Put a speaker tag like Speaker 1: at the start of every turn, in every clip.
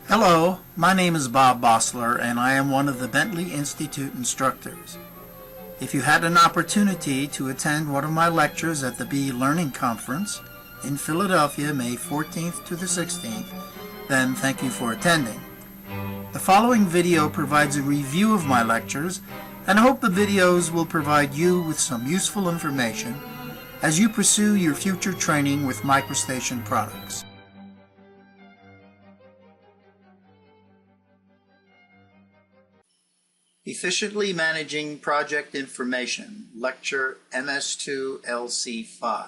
Speaker 1: Hello, my name is Bob Bossler and I am one of the Bentley Institute instructors. If you had an opportunity to attend one of my lectures at the BE Learning Conference in Philadelphia, May 14th to the 16th, then thank you for attending. The following video provides a review of my lectures, and I hope the videos will provide you with some useful information as you pursue your future training with MicroStation products. Efficiently Managing Project Information, Lecture MS2 LC5.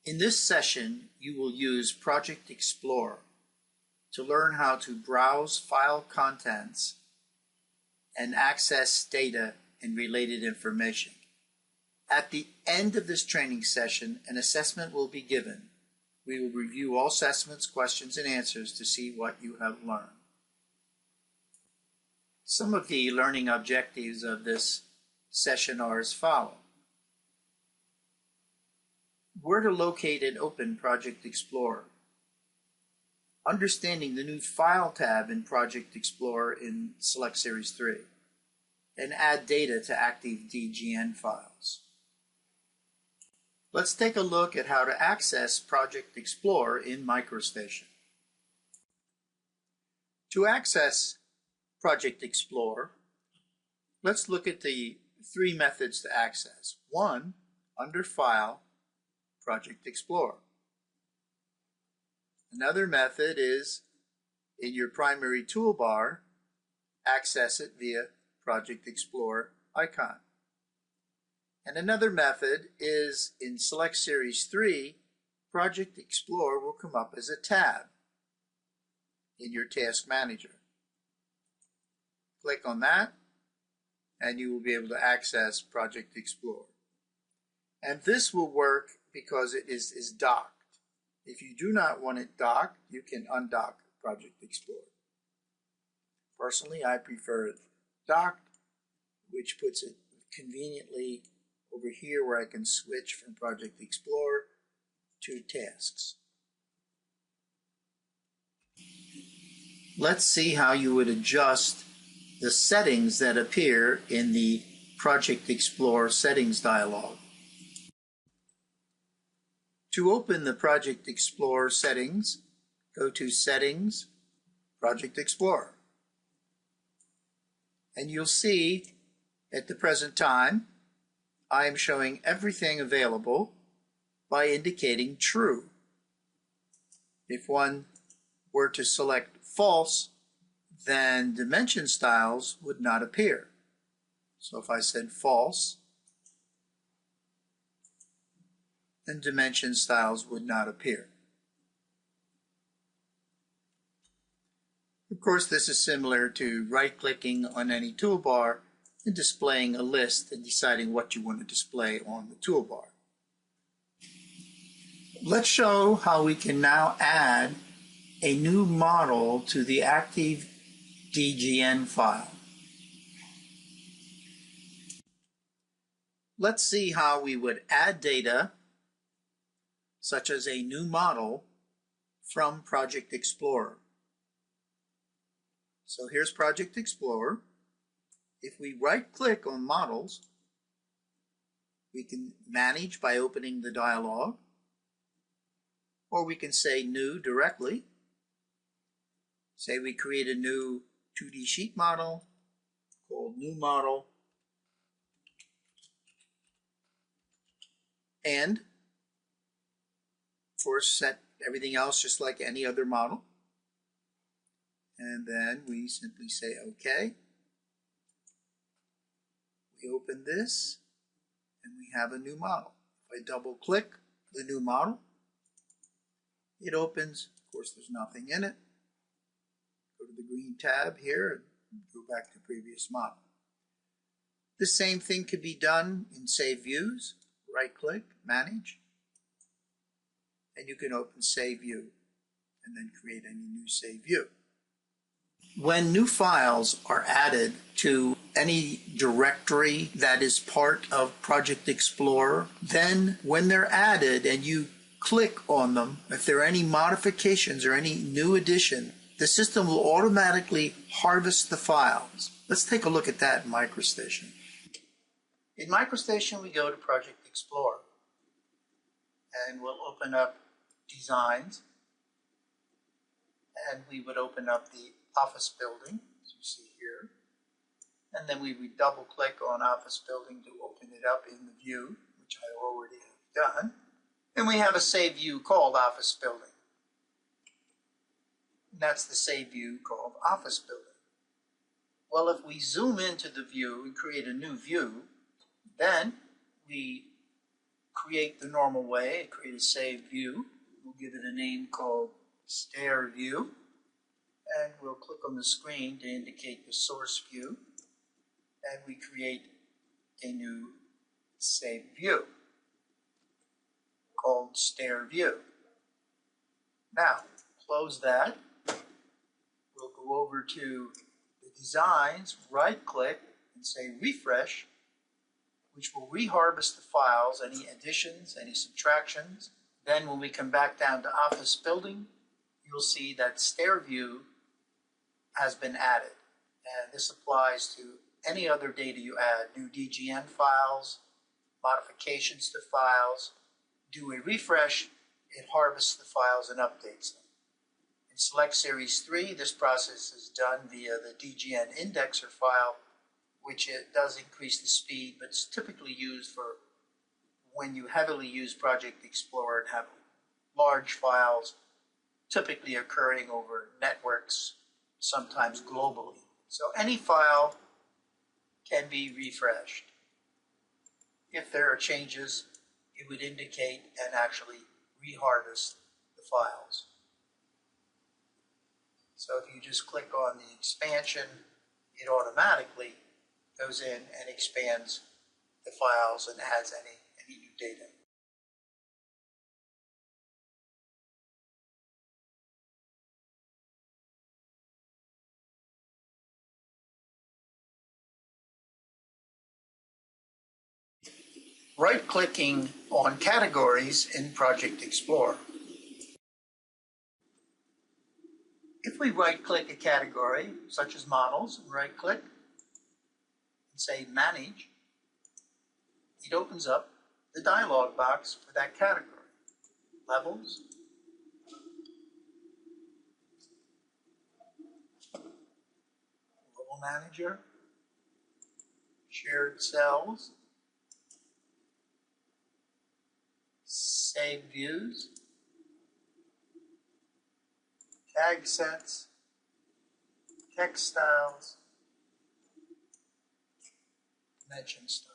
Speaker 1: In this session, you will use Project Explorer to learn how to browse file contents and access data and related information. At the end of this training session, an assessment will be given. We will review all assessments, questions, and answers to see what you have learned. Some of the learning objectives of this session are as follows. Where to locate and open Project Explorer. Understanding the new File tab in Project Explorer in Select Series 3. And add data to active DGN files. Let's take a look at how to access Project Explorer in MicroStation. To access Project Explorer, let's look at the three methods to access. One, under File, Project Explorer. Another method is in your primary toolbar, access it via Project Explorer icon. And another method is in Select Series 3, Project Explorer will come up as a tab in your Task Manager. Click on that and you will be able to access Project Explorer. And this will work because it is docked. If you do not want it docked, you can undock Project Explorer. Personally, I prefer it docked, which puts it conveniently over here where I can switch from Project Explorer to tasks. Let's see how you would adjust the settings that appear in the Project Explorer settings dialog. To open the Project Explorer settings, go to Settings, Project Explorer. And you'll see at the present time, I am showing everything available by indicating True. If one were to select False, then dimension styles would not appear. So if I said false, then dimension styles would not appear. Of course, this is similar to right-clicking on any toolbar and displaying a list and deciding what you want to display on the toolbar. Let's show how we can now add a new model to the active DGN file. Let's see how we would add data, such as a new model, from Project Explorer. So here's Project Explorer. If we right-click on Models, we can manage by opening the dialog, or we can say New directly. Say we create a new 2D sheet model called New Model, and of course set everything else just like any other model, and then we simply say OK. We open this and we have a new model. If I double click the new model, it opens. Of course there's nothing in it. Go to the green tab here and go back to previous model. The same thing could be done in Save Views. Right click, Manage, and you can open Save View and then create any new Save View. When new files are added to any directory that is part of Project Explorer, then when they're added and you click on them, if there are any modifications or any new addition, the system will automatically harvest the files. Let's take a look at that in MicroStation. In MicroStation, we go to Project Explorer, and we'll open up Designs, and we would open up the office building, as you see here, and then we would double click on office building to open it up in the view, which I already have done, and we have a save view called office building. And that's the save view called office building. Well, if we zoom into the view and create a new view, then we create the normal way, create a save view. We'll give it a name called stair view, and we'll click on the screen to indicate the source view, and we create a new save view called stair view. Now, close that. We'll go over to the designs, right click, and say refresh, which will reharvest the files, any additions, any subtractions. Then when we come back down to office building, you'll see that stair view has been added. And this applies to any other data you add, new DGN files, modifications to files. Do a refresh, it harvests the files and updates them. In Select Series 3, this process is done via the DGN indexer file, which it does increase the speed, but it's typically used for when you heavily use Project Explorer and have large files typically occurring over networks, sometimes globally. So any file can be refreshed. If there are changes, it would indicate and actually reharvest the files. So if you just click on the expansion, it automatically goes in and expands the files and adds any new data. Right-clicking on categories in Project Explorer. If we right-click a category, such as models, and right-click, and say Manage, it opens up the dialog box for that category. Levels, Level Manager, Shared Cells, Save Views, Tag Sets, Text Styles, Dimension Styles.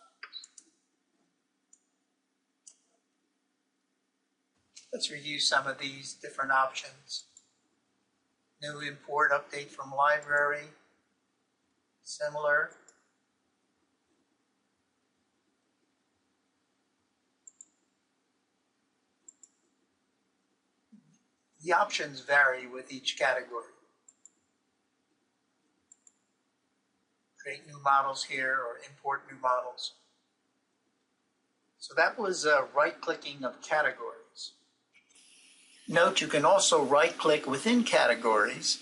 Speaker 1: Let's review some of these different options. New import update from library, similar. The options vary with each category. Create new models here or import new models. So that was right-clicking of categories. Note you can also right-click within categories,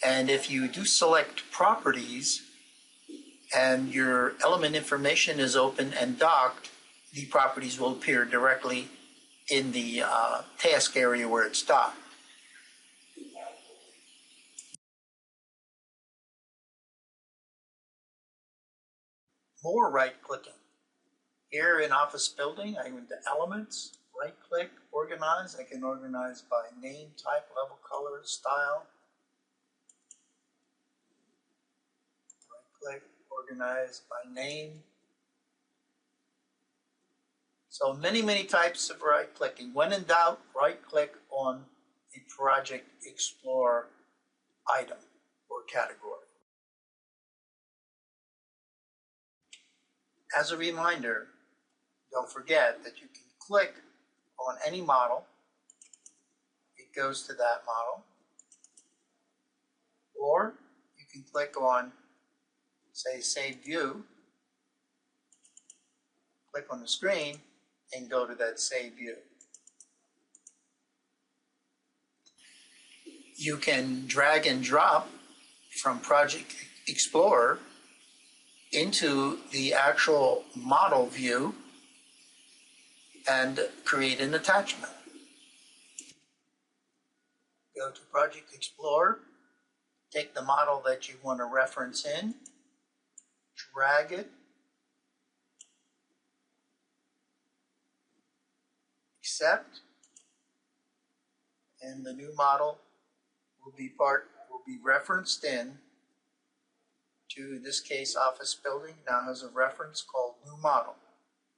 Speaker 1: and if you do select properties and your element information is open and docked, the properties will appear directly in the task area where it's docked. More right-clicking. Here in Office Building, I go into Elements, right-click, Organize. I can organize by name, type, level, color, style. Right-click, Organize by name. So many types of right-clicking. When in doubt, right-click on a Project Explorer item or category. As a reminder, don't forget that you can click on any model. It goes to that model. Or you can click on, say, Save View, click on the screen, and go to that Save View. you can drag and drop from Project Explorer into the actual model view and create an attachment. Go to Project Explorer, take the model that you want to reference in, drag it, accept, and the new model will be referenced in to, in this case, office building. Now has a reference called new model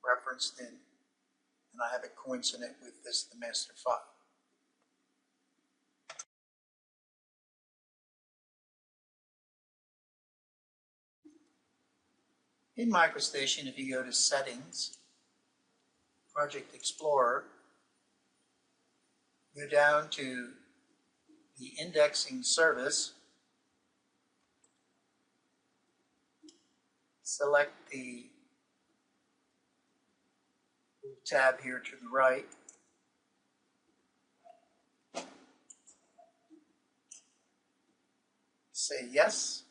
Speaker 1: referenced in, and I have it coincident with this, the master file. In MicroStation, if you go to Settings, Project Explorer, go down to the Indexing Service, select the tab here to the right, say yes,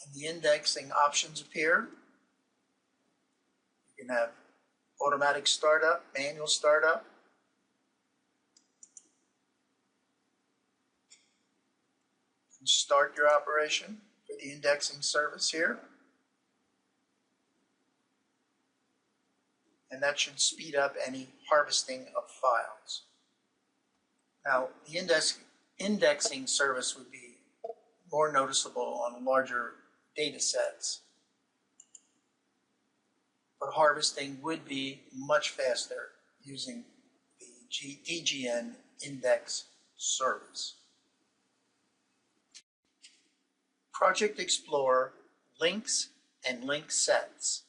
Speaker 1: and the indexing options appear. You can have automatic startup, manual startup, and start your operation for the indexing service here. And that should speed up any harvesting of files. Now, the indexing service would be more noticeable on larger data sets, but harvesting would be much faster using the DGN index service. Project Explorer, links and link sets.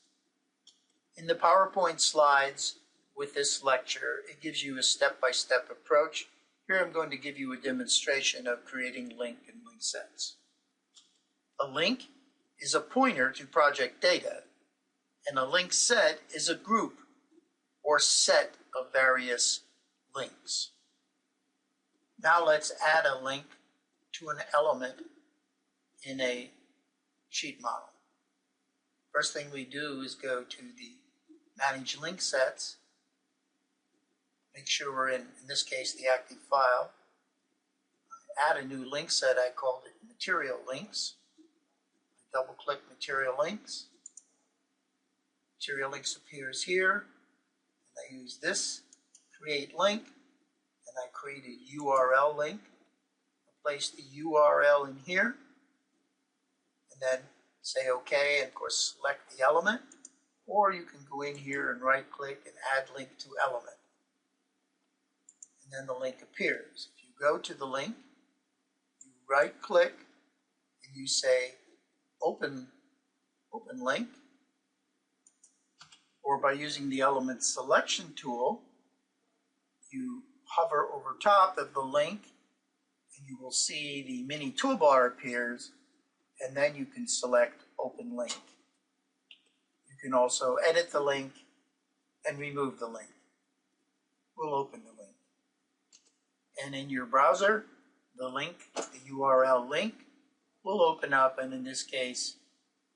Speaker 1: In the PowerPoint slides with this lecture, it gives you a step-by-step approach. Here I'm going to give you a demonstration of creating link and link sets. A link is a pointer to project data, and a link set is a group or set of various links. Now let's add a link to an element in a sheet model. First thing we do is go to the Manage Link Sets, make sure we're in this case, the active file. Add a new link set, I called it Material Links. I double-click Material Links. Material Links appears here, and I use this, Create Link, and I create a URL link. I place the URL in here, and then say OK, and of course select the element, or you can go in here and right-click and add link to element. And then the link appears. If you go to the link, you right-click, and you say Open Link, or by using the element selection tool, you hover over top of the link, and you will see the mini toolbar appears, and then you can select Open Link. You can also edit the link and remove the link. We'll open the link. And in your browser, the link, the URL link, will open up, and in this case,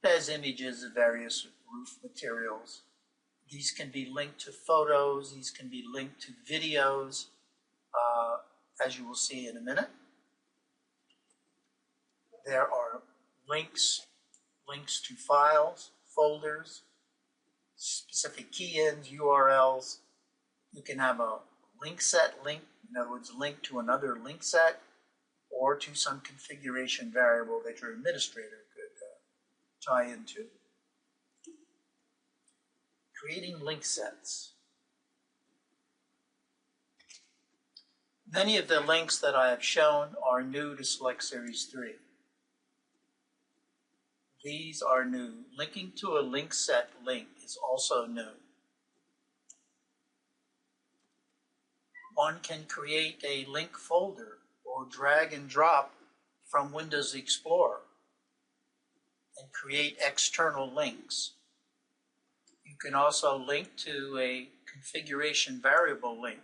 Speaker 1: it has images of various roof materials. These can be linked to photos, these can be linked to videos, as you will see in a minute. There are links to files, folders, specific key-ins, URLs. You can have a link set link, in other words, link to another link set, or to some configuration variable that your administrator could tie into. Creating link sets. Many of the links that I have shown are new to Select Series 3. These are new. Linking to a link set link is also new. One can create a link folder or drag and drop from Windows Explorer and create external links. You can also link to a configuration variable link.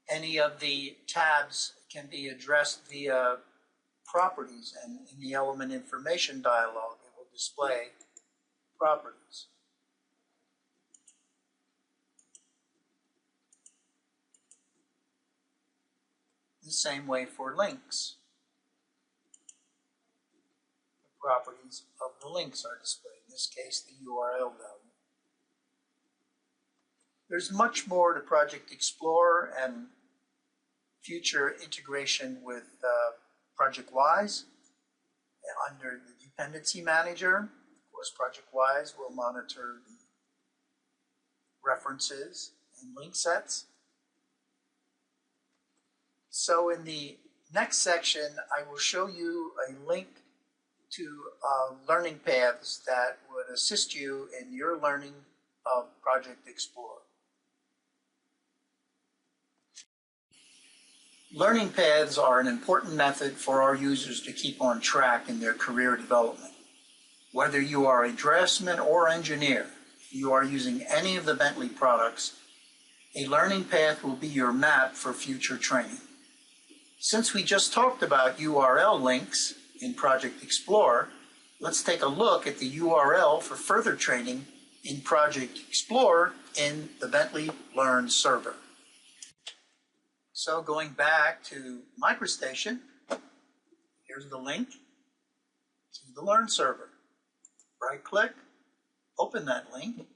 Speaker 1: Any of the tabs can be addressed via properties, and in the element information dialog it will display properties. The same way for links. The properties of the links are displayed, in this case the URL value. There's much more to Project Explorer and future integration with Project Wise. Under the Dependency Manager, of course, Project Wise will monitor the references and link sets. So in the next section, I will show you a link to learning paths that would assist you in your learning of Project Explorer. Learning paths are an important method for our users to keep on track in their career development. Whether you are a draftsman or engineer, if you are using any of the Bentley products, a learning path will be your map for future training. Since we just talked about URL links in Project Explorer, let's take a look at the URL for further training in Project Explorer in the Bentley Learn server. So going back to MicroStation, here's the link to the Learn server. Right-click, open that link,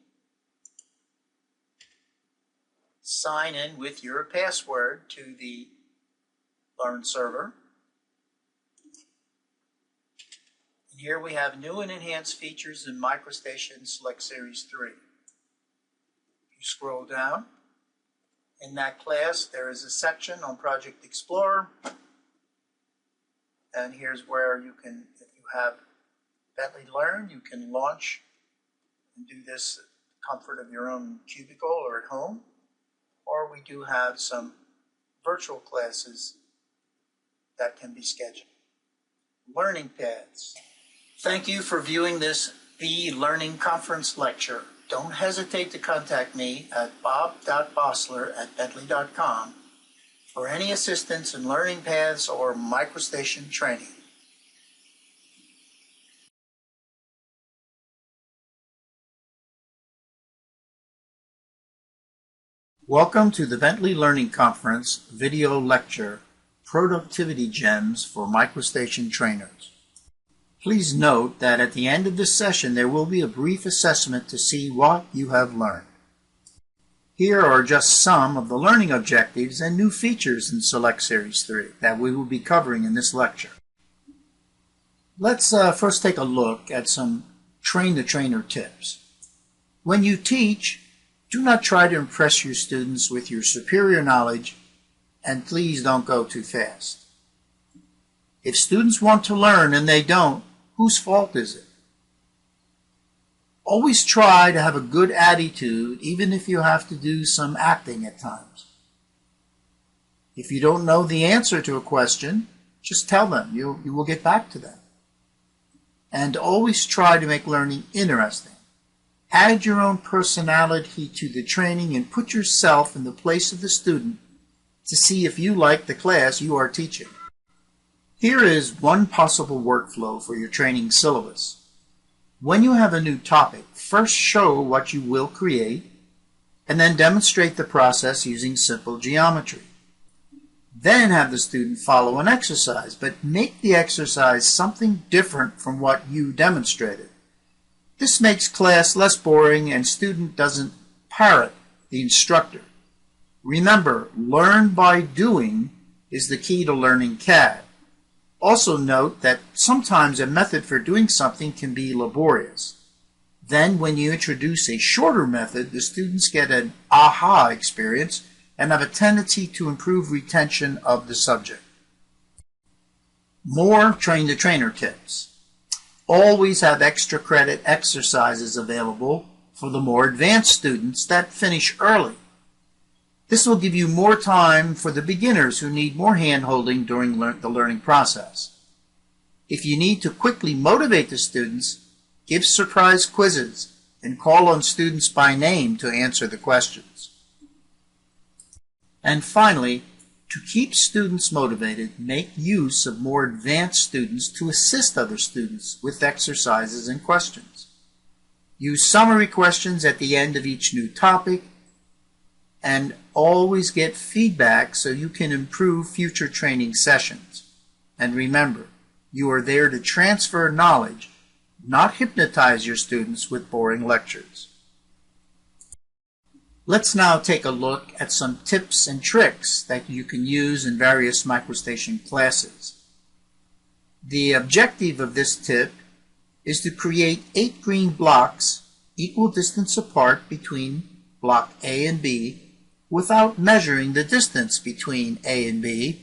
Speaker 1: sign in with your password to the Learn server. And here we have new and enhanced features in MicroStation Select Series 3. If you scroll down, in that class, there is a section on Project Explorer, and here's where you can, if you have Bentley Learn, you can launch and do this at the comfort of your own cubicle or at home, or we do have some virtual classes that can be scheduled. Learning paths. Thank you for viewing this e-learning conference lecture. Don't hesitate to contact me at bob.bossler@bentley.com for any assistance in learning paths or MicroStation training. Welcome to the Bentley Learning Conference video lecture, Productivity Gems for MicroStation Trainers. Please note that at the end of this session there will be a brief assessment to see what you have learned. Here are just some of the learning objectives and new features in Select Series 3 that we will be covering in this lecture. Let's first take a look at some train-the-trainer tips. When you teach, do not try to impress your students with your superior knowledge, and please don't go too fast. If students want to learn and they don't, whose fault is it? Always try to have a good attitude, even if you have to do some acting at times. If you don't know the answer to a question, just tell them. You will get back to them. And always try to make learning interesting. Add your own personality to the training and put yourself in the place of the student to see if you like the class you are teaching. Here is one possible workflow for your training syllabus. When you have a new topic, first show what you will create, and then demonstrate the process using simple geometry. Then have the student follow an exercise, but make the exercise something different from what you demonstrated. This makes class less boring and student doesn't parrot the instructor. Remember, learn by doing is the key to learning CAD. Also note that sometimes a method for doing something can be laborious. Then when you introduce a shorter method, the students get an aha experience and have a tendency to improve retention of the subject. More train-the-trainer tips. Always have extra credit exercises available for the more advanced students that finish early. This will give you more time for the beginners who need more hand-holding during the learning process. If you need to quickly motivate the students, give surprise quizzes and call on students by name to answer the questions. And finally, to keep students motivated, make use of more advanced students to assist other students with exercises and questions. Use summary questions at the end of each new topic, and always get feedback so you can improve future training sessions. And remember, you are there to transfer knowledge, not hypnotize your students with boring lectures. Let's now take a look at some tips and tricks that you can use in various MicroStation classes. The objective of this tip is to create 8 green blocks equal distance apart between block A and B without measuring the distance between A and B,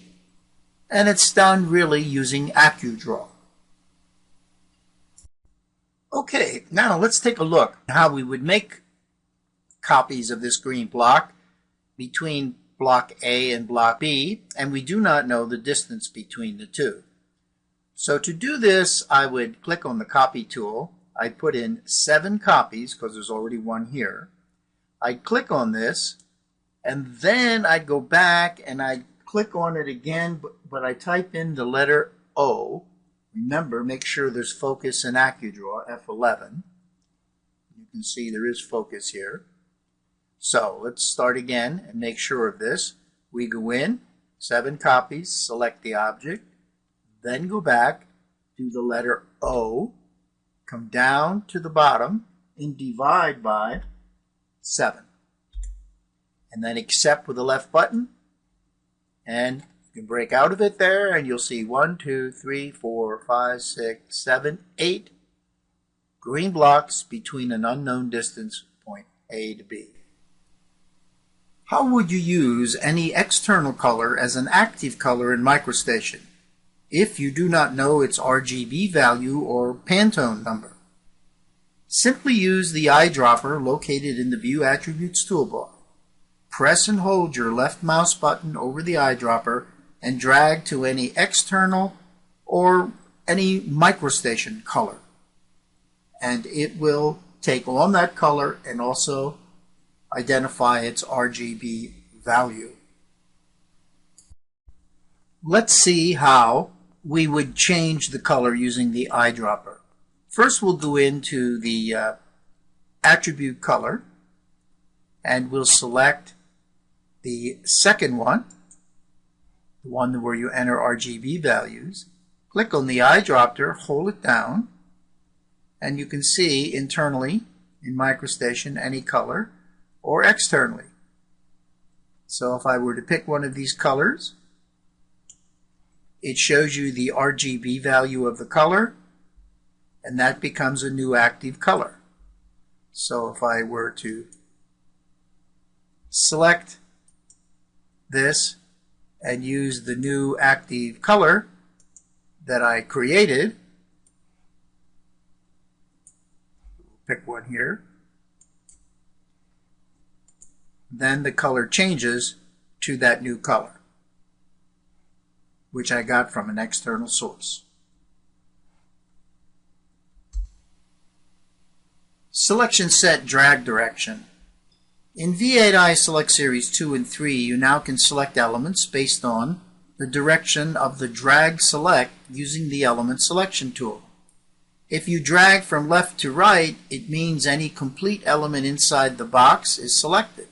Speaker 1: and it's done really using AccuDraw. Okay, now let's take a look at how we would make copies of this green block between block A and block B, and we do not know the distance between the two. So to do this, I would click on the copy tool. I'd put in 7 copies because there's already one here. I'd click on this, and then I'd go back and I'd click on it again, but I type in the letter O. Remember, make sure there's focus in AccuDraw, F11. You can see there is focus here. So let's start again and make sure of this. We go in, 7 copies, select the object, then go back, do the letter O, come down to the bottom and divide by 7. And then accept with the left button, and you can break out of it there, and you'll see 1, 2, 3, 4, 5, 6, 7, 8 green blocks between an unknown distance, point A to B. How would you use any external color as an active color in MicroStation if you do not know its RGB value or Pantone number? Simply use the eyedropper located in the View Attributes toolbar. Press and hold your left mouse button over the eyedropper and drag to any external or any MicroStation color. And it will take on that color and also identify its RGB value. Let's see how we would change the color using the eyedropper. First, we'll go into the attribute color, and we'll select the second one, the one where you enter RGB values. Click on the eyedropper, hold it down, and you can see internally in MicroStation any color or externally. So if I were to pick one of these colors, it shows you the RGB value of the color, and that becomes a new active color. So if I were to select this and use the new active color that I created, pick one here, then the color changes to that new color, which I got from an external source. Selection set drag direction. In V8i Select Series 2 and 3, you now can select elements based on the direction of the drag select using the element selection tool. If you drag from left to right, it means any complete element inside the box is selected.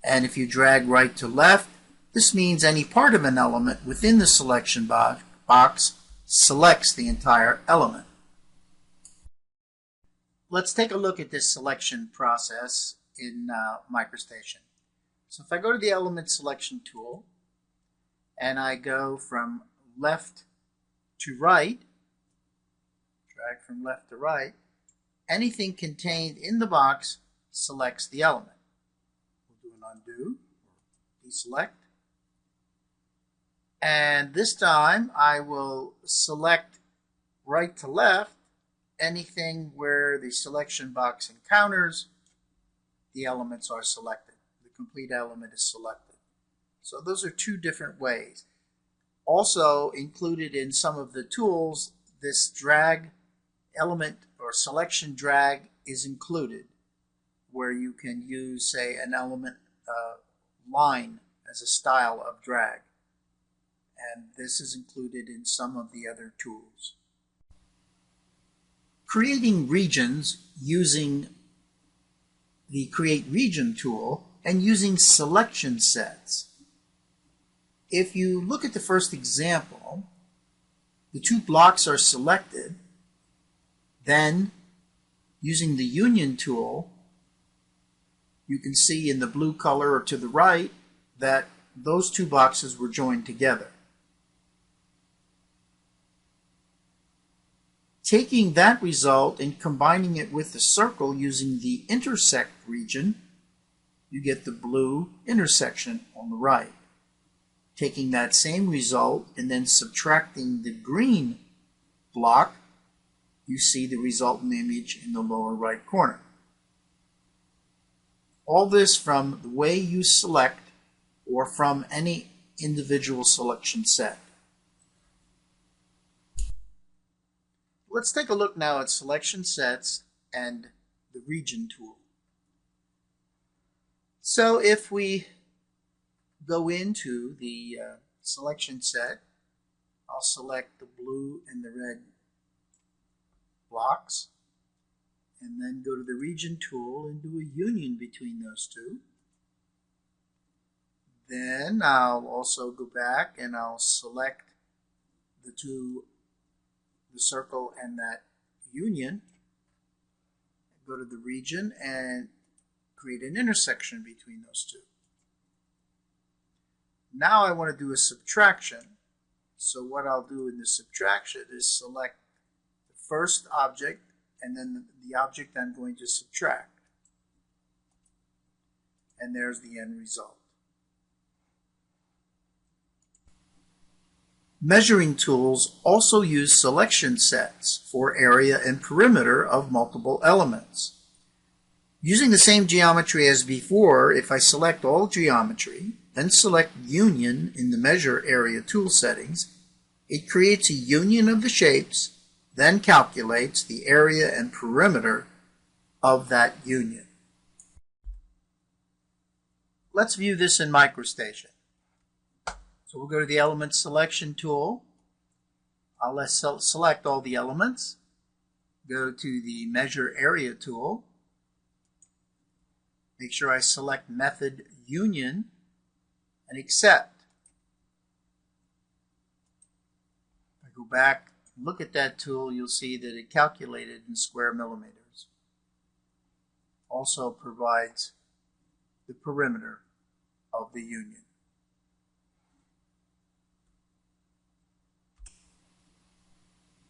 Speaker 1: And if you drag right to left, this means any part of an element within the selection box selects the entire element. Let's take a look at this selection process in MicroStation. So if I go to the element selection tool and I go from left to right, drag from left to right, anything contained in the box selects the element. We'll do an undo, deselect. And this time I will select right to left anything where the selection box encounters the elements are selected. The complete element is selected. So those are two different ways. Also included in some of the tools, this drag element or selection drag is included, where you can use, say, an element line as a style of drag. And this is included in some of the other tools. Creating regions using the Create Region tool and using selection sets. If you look at the first example, the two blocks are selected. Then, using the Union tool, you can see in the blue color or to the right that those two boxes were joined together. Taking that result and combining it with the circle using the Intersect region, you get the blue intersection on the right. Taking that same result and then subtracting the green block, you see the resultant image in the lower right corner. All this from the way you select or from any individual selection set. Let's take a look now at selection sets and the region tool. So if we go into the selection set, I'll select the blue and the red blocks, and then go to the region tool and do a union between those two. Then I'll also go back and I'll select the circle and that union, go to the region and create an intersection between those two. Now I want to do a subtraction. So what I'll do in the subtraction is select the first object and then the object I'm going to subtract. And there's the end result. Measuring tools also use selection sets for area and perimeter of multiple elements. Using the same geometry as before, if I select all geometry, then select Union in the Measure Area tool settings, it creates a union of the shapes, then calculates the area and perimeter of that union. Let's view this in MicroStation. So we'll go to the Element Selection tool. I'll select all the elements. Go to the Measure Area tool. Make sure I select Method Union and Accept. If I go back and look at that tool, you'll see that it calculated in square millimeters. Also provides the perimeter of the union.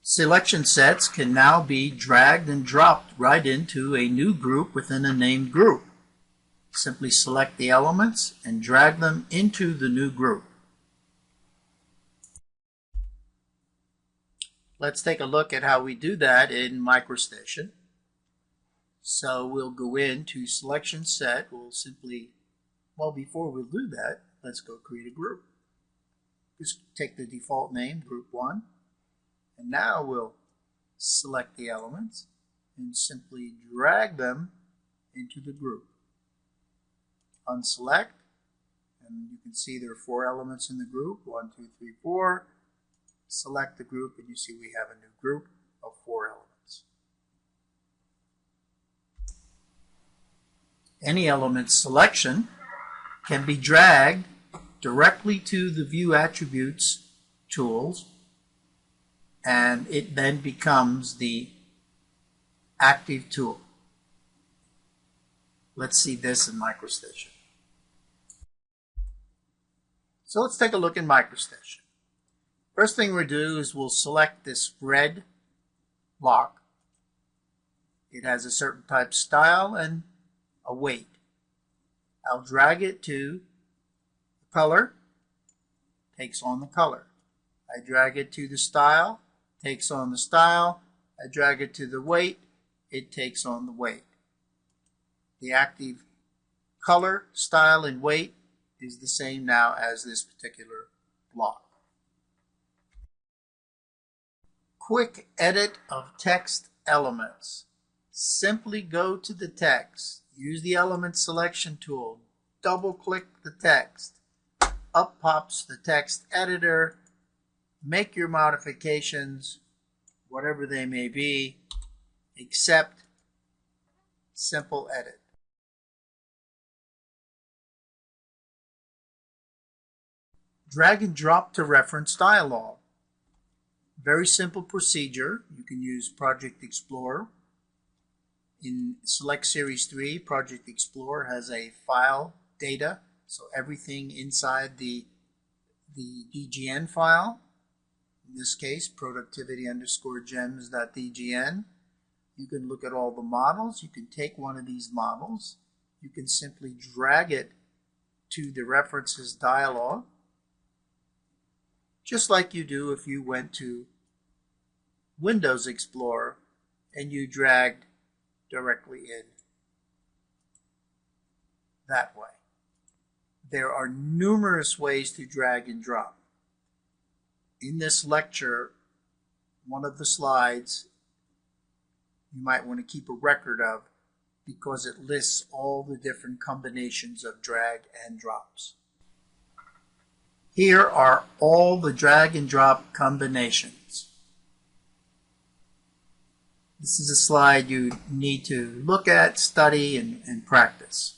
Speaker 1: Selection sets can now be dragged and dropped right into a new group within a named group. Simply select the elements and drag them into the new group. Let's take a look at how we do that in MicroStation. So we'll go into Selection Set. We'll simply, well, before we do that, let's go create a group. Just take the default name, Group 1. And now we'll select the elements and simply drag them into the group. Unselect, and you can see there are 4 elements in the group, 1, 2, 3, 4. Select the group and you see we have a new group of 4 elements. Any element selection can be dragged directly to the View Attributes tools, and it then becomes the active tool. Let's see this in MicroStation. So let's take a look in MicroStation. First thing we'll do is we'll select this red block. It has a certain type style and a weight. I'll drag it to the color, takes on the color. I drag it to the style, takes on the style. I drag it to the weight, it takes on the weight. The active color, style, and weight is the same now as this particular block. Quick edit of text elements. Simply go to the text, use the element selection tool, double click the text, up pops the text editor, make your modifications, whatever they may be, except simple edit. Drag and drop to reference dialog. Very simple procedure. You can use Project Explorer. In Select Series 3, Project Explorer has a file data, so everything inside the DGN file, in this case productivity_gems.dgn. You can look at all the models. You can take one of these models. You can simply drag it to the references dialog, just like you do if you went to Windows Explorer and you dragged directly in that way. There are numerous ways to drag and drop. In this lecture, one of the slides you might want to keep a record of because it lists all the different combinations of drag and drops. Here are all the drag and drop combinations. This is a slide you need to look at, study, and practice.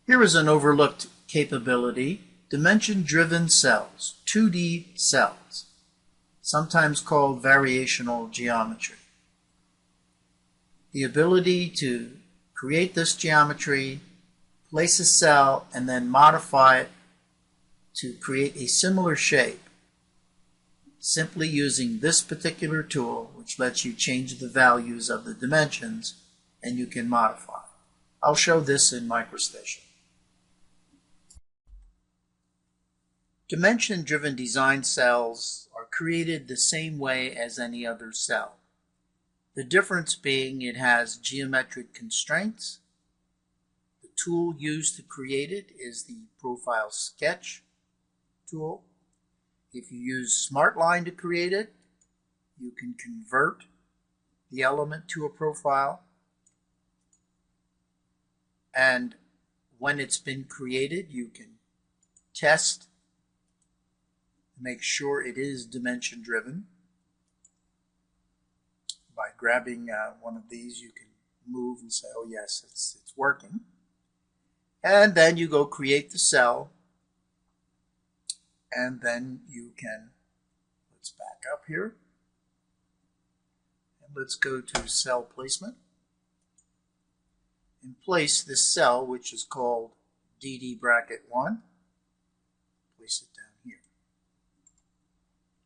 Speaker 1: Here is an overlooked capability: dimension-driven cells, 2D cells, sometimes called variational geometry. The ability to create this geometry, place a cell, and then modify it to create a similar shape, simply using this particular tool, which lets you change the values of the dimensions, and you can modify. I'll show this in MicroStation. Dimension-driven design cells are created the same way as any other cell. The difference being it has geometric constraints. The tool used to create it is the Profile Sketch tool. If you use SmartLine to create it, you can convert the element to a profile, and when it's been created, you can test, make sure it is dimension driven. By grabbing one of these, you can move and say, oh yes, it's working. And then you go create the cell, and then you can, let's back up here, and let's go to cell placement and place this cell, which is called DD bracket 1. Place it down here.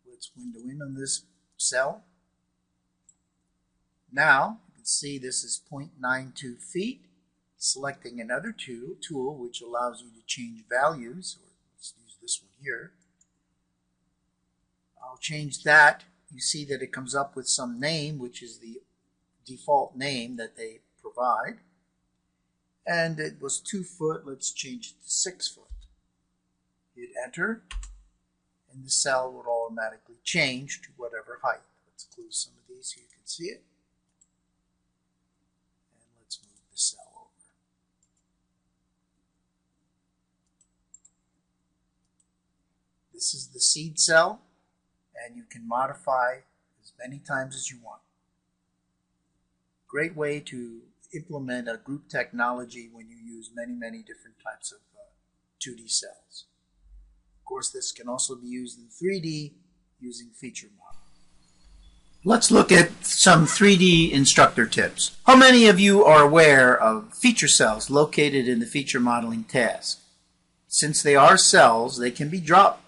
Speaker 1: Let's window in on this cell. Now you can see this is 0.92 feet. Selecting another tool which allows you to change values, or let's use this one here. I'll change that. You see that it comes up with some name, which is the default name that they provide. And it was 2 foot. Let's change it to 6 foot. Hit enter, and the cell would automatically change to whatever height. Let's close some of these so you can see it. And let's move the cell over. This is the seed cell, and you can modify as many times as you want. Great way to implement a group technology when you use many different types of 2D cells. Of course, this can also be used in 3D using feature model. Let's look at some 3D instructor tips. How many of you are aware of feature cells located in the feature modeling task? Since they are cells, they can be dropped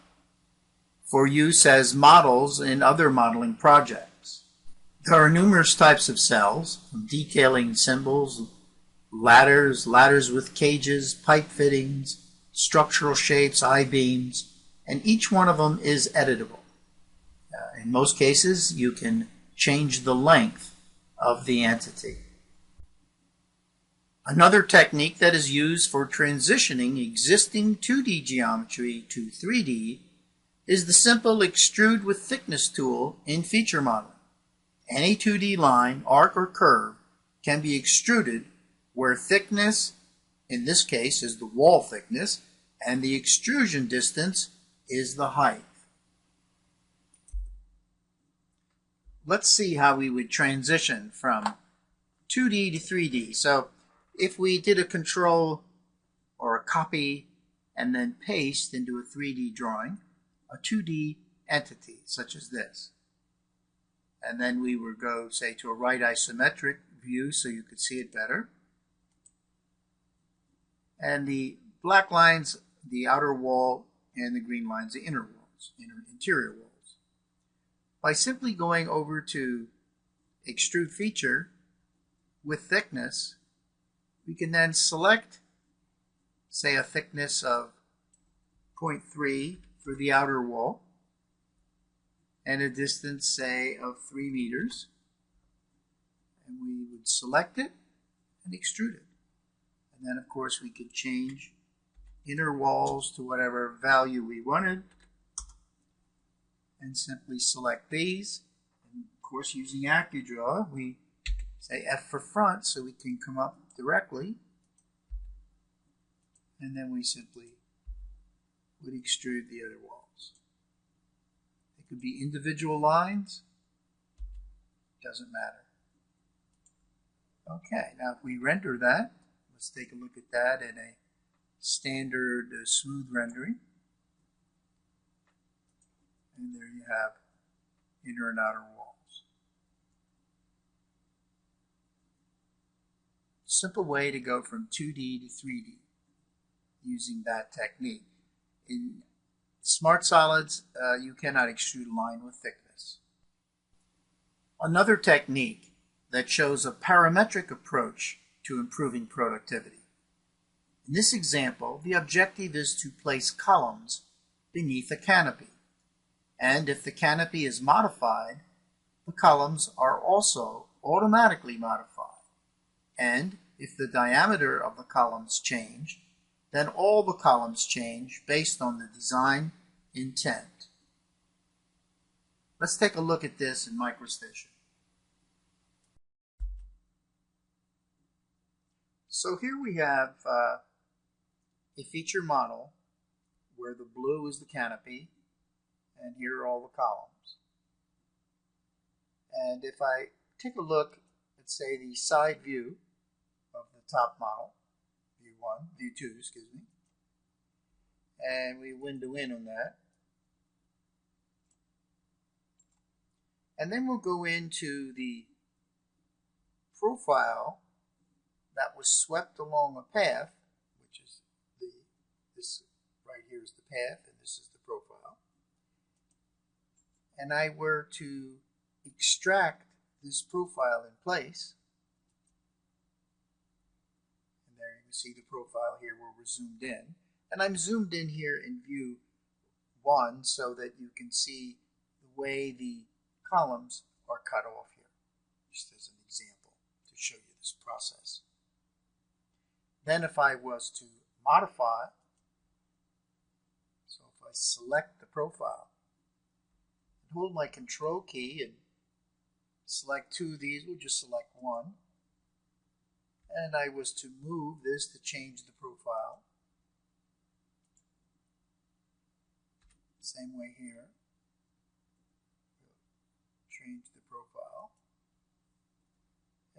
Speaker 1: for use as models in other modeling projects. There are numerous types of cells, from detailing symbols, ladders with cages, pipe fittings, structural shapes, I-beams, and each one of them is editable. In most cases, you can change the length of the entity. Another technique that is used for transitioning existing 2D geometry to 3D is the simple extrude with thickness tool in feature modeling. Any 2D line, arc, or curve can be extruded where thickness, in this case, is the wall thickness, and the extrusion distance is the height. Let's see how we would transition from 2D to 3D. So if we did a control or a copy and then paste into a 3D drawing, a 2D entity such as this, and then we would go, say, to a right isometric view so you could see it better, and the black lines, the outer wall, and the green lines, the inner walls, interior walls. By simply going over to extrude feature with thickness, we can then select, say, a thickness of 0.3 for the outer wall and a distance, say, of 3 meters. And we would select it and extrude it. And then, of course, we could change inner walls to whatever value we wanted, and simply select these. And of course, using AccuDraw, we say F for front so we can come up directly, and then we simply would extrude the other walls. It could be individual lines, doesn't matter. Okay, now if we render that, let's take a look at that in a standard smooth rendering. And there you have inner and outer walls. Simple way to go from 2D to 3D using that technique. In Smart Solids, you cannot extrude a line with thickness. Another technique that shows a parametric approach to improving productivity. In this example, the objective is to place columns beneath a canopy. And if the canopy is modified, the columns are also automatically modified. And if the diameter of the columns change, then all the columns change based on the design intent. Let's take a look at this in MicroStation. So here we have a feature model where the blue is the canopy, and here are all the columns. And if I take a look at, say, the side view of the top model, view 2, excuse me, and we window in on that, and then we'll go into the profile that was swept along a path, which is this right here is the path, and this is the profile. And I were to extract this profile in place, and there you can see the profile here where we're zoomed in. And I'm zoomed in here in view 1 so that you can see the way the columns are cut off here, just as an example to show you this process. Then if I was to modify, so if I select the profile, and hold my control key and select 2 of these, we'll just select 1, and I was to move this to change the profile, same way here, change the profile,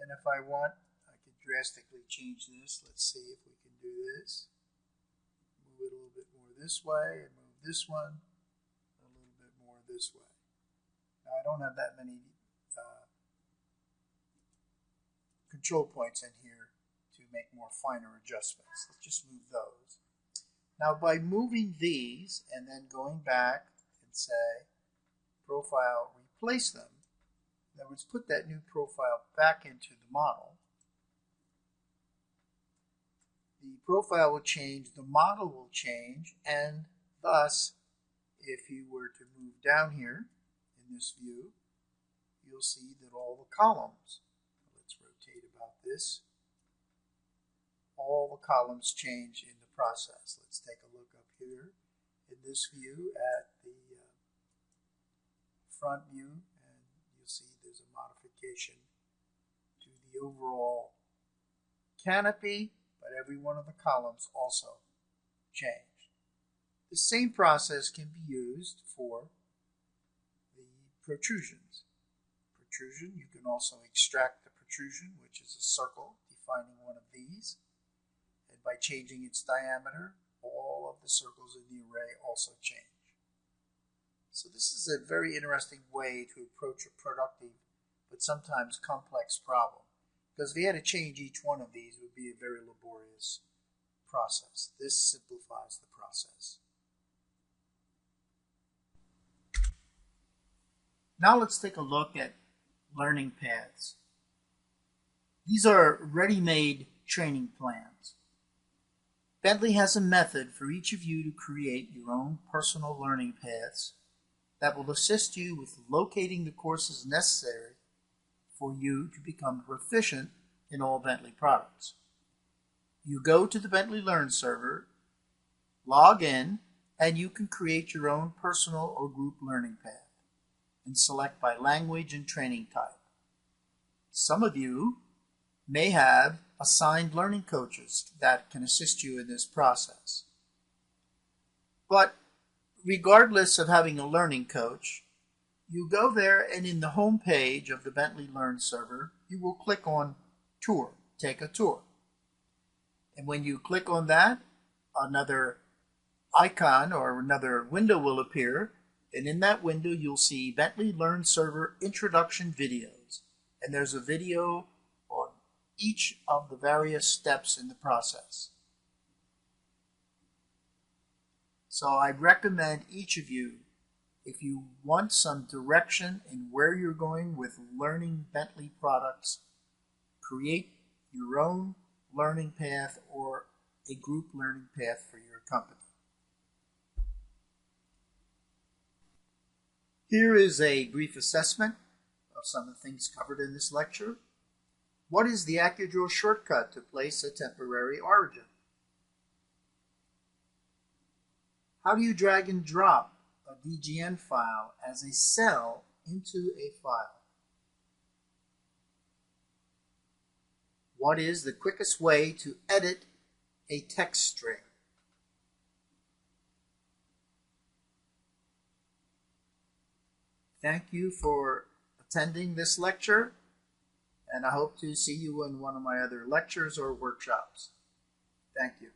Speaker 1: and if I want, I could drastically change this. Let's see if we can do this. Move it a little bit more this way, and move this one a little bit more this way. Now I don't have that many control points in here to make more finer adjustments. Let's just move those. Now by moving these and then going back and say profile, replace them, in other words, put that new profile back into the model, the profile will change, the model will change, and thus, if you were to move down here in this view, you'll see that all the columns, let's rotate about this, all the columns change in the process. Let's take a look up here in this view at the front view, and you'll see there's a modification to the overall canopy, but every one of the columns also changed. The same process can be used for the protrusions. Protrusion, you can also extract the protrusion, which is a circle defining one of these, and by changing its diameter, all of the circles in the array also change. So this is a very interesting way to approach a productive but sometimes complex problem, because if you had to change each one of these, it would be a very laborious process. This simplifies the process. Now let's take a look at learning paths. These are ready-made training plans. Bentley has a method for each of you to create your own personal learning paths that will assist you with locating the courses necessary for you to become proficient in all Bentley products. You go to the Bentley Learn server, log in, and you can create your own personal or group learning path and select by language and training type. Some of you may have assigned learning coaches that can assist you in this process. But regardless of having a learning coach, you go there and in the home page of the Bentley Learn server, you will click on Tour, take a tour. And when you click on that, another icon or another window will appear, and in that window you'll see Bentley Learn server introduction videos. And there's a video on each of the various steps in the process. So I recommend each of you, if you want some direction in where you're going with learning Bentley products, create your own learning path or a group learning path for your company. Here is a brief assessment of some of the things covered in this lecture. What is the AccuDraw shortcut to place a temporary origin? How do you drag and drop a DGN file as a cell into a file? What is the quickest way to edit a text string? Thank you for attending this lecture, and I hope to see you in one of my other lectures or workshops. Thank you.